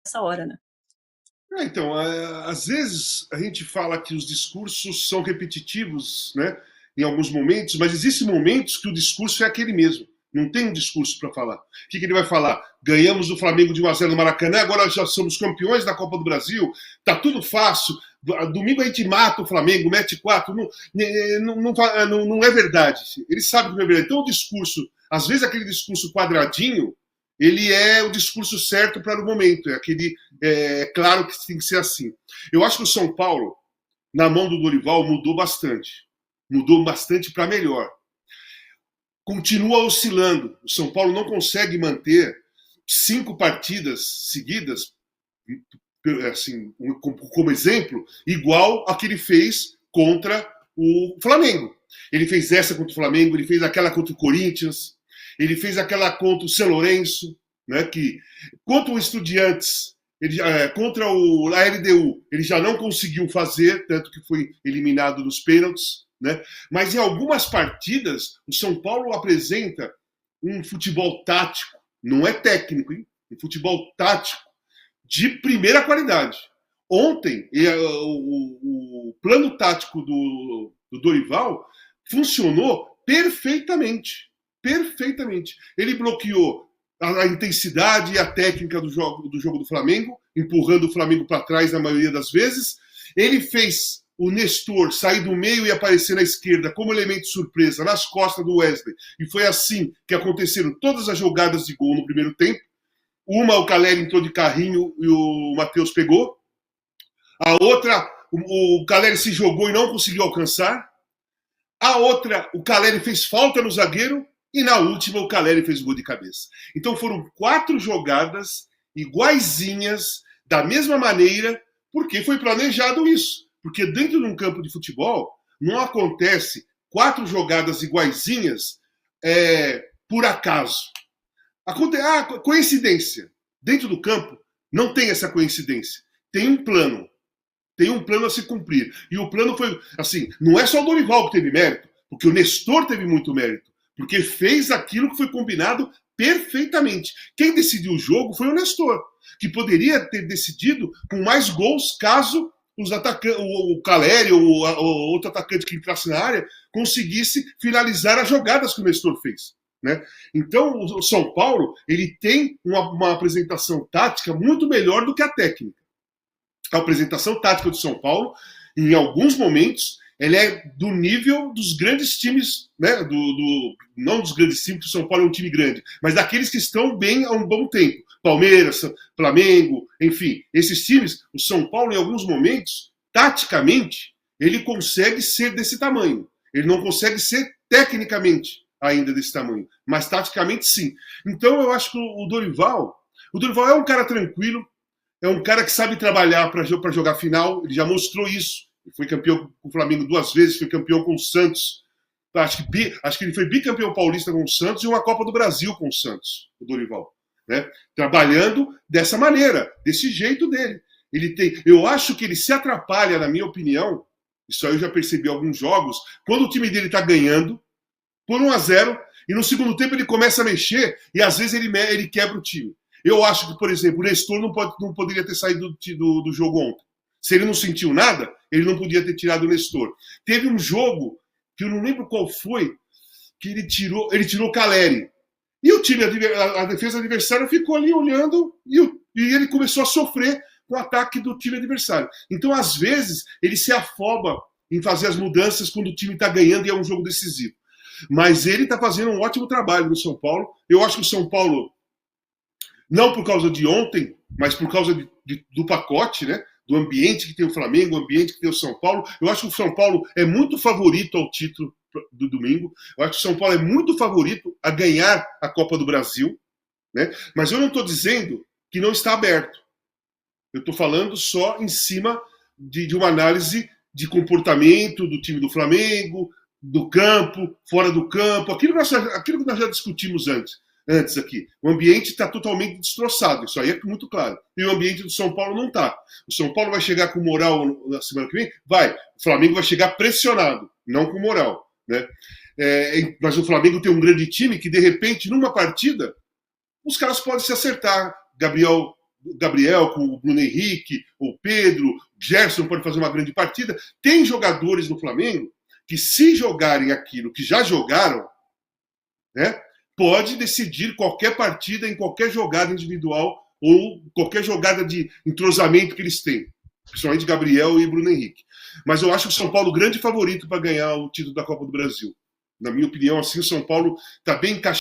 essa hora, né? Então, às vezes a gente fala que os discursos são repetitivos, né, em alguns momentos, mas existem momentos que o discurso é aquele mesmo. Não tem um discurso para falar. O que ele vai falar? Ganhamos do Flamengo de 1-0 no Maracanã, agora já somos campeões da Copa do Brasil, tá tudo fácil. Domingo a gente mata o Flamengo, mete 4. Não é verdade. Ele sabe que não é verdade. Então o discurso, às vezes aquele discurso quadradinho, ele é o discurso certo para o momento. Claro que tem que ser assim. Eu acho que o São Paulo, na mão do Dorival, mudou bastante. Mudou bastante para melhor. Continua oscilando. O São Paulo não consegue manter 5 partidas seguidas, assim, como exemplo, igual a que ele fez contra o Flamengo. Ele fez essa contra o Flamengo, ele fez aquela contra o Corinthians, ele fez aquela contra o São Lourenço, né, que contra o Estudiantes, contra a LDU, ele já não conseguiu fazer, tanto que foi eliminado nos pênaltis, né? Mas em algumas partidas, o São Paulo apresenta um futebol tático, não é técnico, hein? Um futebol tático de primeira qualidade. Ontem, o plano tático do Dorival funcionou perfeitamente. Perfeitamente. Ele bloqueou a intensidade e a técnica do jogo do Flamengo, empurrando o Flamengo para trás na maioria das vezes. Ele fez o Nestor sair do meio e aparecer na esquerda como elemento de surpresa nas costas do Wesley. E foi assim que aconteceram todas as jogadas de gol no primeiro tempo. Uma, o Caleri entrou de carrinho e o Matheus pegou. A outra, o Caleri se jogou e não conseguiu alcançar. A outra, o Caleri fez falta no zagueiro. E na última, o Caleri fez o gol de cabeça. Então foram 4 jogadas iguaizinhas, da mesma maneira, porque foi planejado isso. Porque dentro de um campo de futebol, não acontece 4 jogadas iguaizinhas por acaso. Coincidência. Dentro do campo, não tem essa coincidência. Tem um plano. Tem um plano a se cumprir. E o plano foi, assim, não é só o Dorival que teve mérito, porque o Nestor teve muito mérito. Porque fez aquilo que foi combinado perfeitamente. Quem decidiu o jogo foi o Nestor, que poderia ter decidido com mais gols caso os atacantes, o Caleri ou outro atacante que entrasse na área conseguisse finalizar as jogadas que o Nestor fez. Né? Então, o São Paulo ele tem uma apresentação tática muito melhor do que a técnica. A apresentação tática do São Paulo, em alguns momentos, ele é do nível dos grandes times, né? Não dos grandes times, porque o São Paulo é um time grande, mas daqueles que estão bem há um bom tempo. Palmeiras, Flamengo, enfim, esses times, o São Paulo, em alguns momentos, taticamente, ele consegue ser desse tamanho. Ele não consegue ser tecnicamente ainda desse tamanho, mas taticamente sim. Então eu acho que o Dorival é um cara tranquilo, é um cara que sabe trabalhar para jogar final, ele já mostrou isso. Ele foi campeão com o Flamengo 2 vezes, foi campeão com o Santos. Acho que ele foi bicampeão paulista com o Santos e uma Copa do Brasil com o Santos, o Dorival. Né? Trabalhando dessa maneira, desse jeito dele. Eu acho que ele se atrapalha, na minha opinião, isso aí eu já percebi em alguns jogos, quando o time dele está ganhando, por 1-0, e no segundo tempo ele começa a mexer e às vezes ele quebra o time. Eu acho que, por exemplo, o Nestor não poderia ter saído do jogo ontem. Se ele não sentiu nada, ele não podia ter tirado o Nestor. Teve um jogo, que eu não lembro qual foi, que ele tirou o Caleri. E o time, a defesa adversária ficou ali olhando e ele começou a sofrer com o ataque do time adversário. Então, às vezes, ele se afoba em fazer as mudanças quando o time está ganhando e é um jogo decisivo. Mas ele está fazendo um ótimo trabalho no São Paulo. Eu acho que o São Paulo, não por causa de ontem, mas por causa do pacote, né? Do ambiente que tem o Flamengo, o ambiente que tem o São Paulo. Eu acho que o São Paulo é muito favorito ao título do domingo. Eu acho que o São Paulo é muito favorito a ganhar a Copa do Brasil. Né? Mas eu não estou dizendo que não está aberto. Eu estou falando só em cima de uma análise de comportamento do time do Flamengo, do campo, fora do campo, aquilo que nós já discutimos antes aqui. O ambiente está totalmente destroçado, isso aí é muito claro. E o ambiente do São Paulo não está. O São Paulo vai chegar com moral na semana que vem? Vai. O Flamengo vai chegar pressionado, não com moral. Né? Mas o Flamengo tem um grande time que, de repente, numa partida, os caras podem se acertar. Gabriel Gabriel, com o Bruno Henrique, o Pedro, Gerson pode fazer uma grande partida. Tem jogadores no Flamengo que, se jogarem aquilo que já jogaram, né, pode decidir qualquer partida em qualquer jogada individual ou qualquer jogada de entrosamento que eles têm, principalmente Gabriel e Bruno Henrique. Mas eu acho o São Paulo grande favorito para ganhar o título da Copa do Brasil. Na minha opinião, assim, o São Paulo está bem encaixado.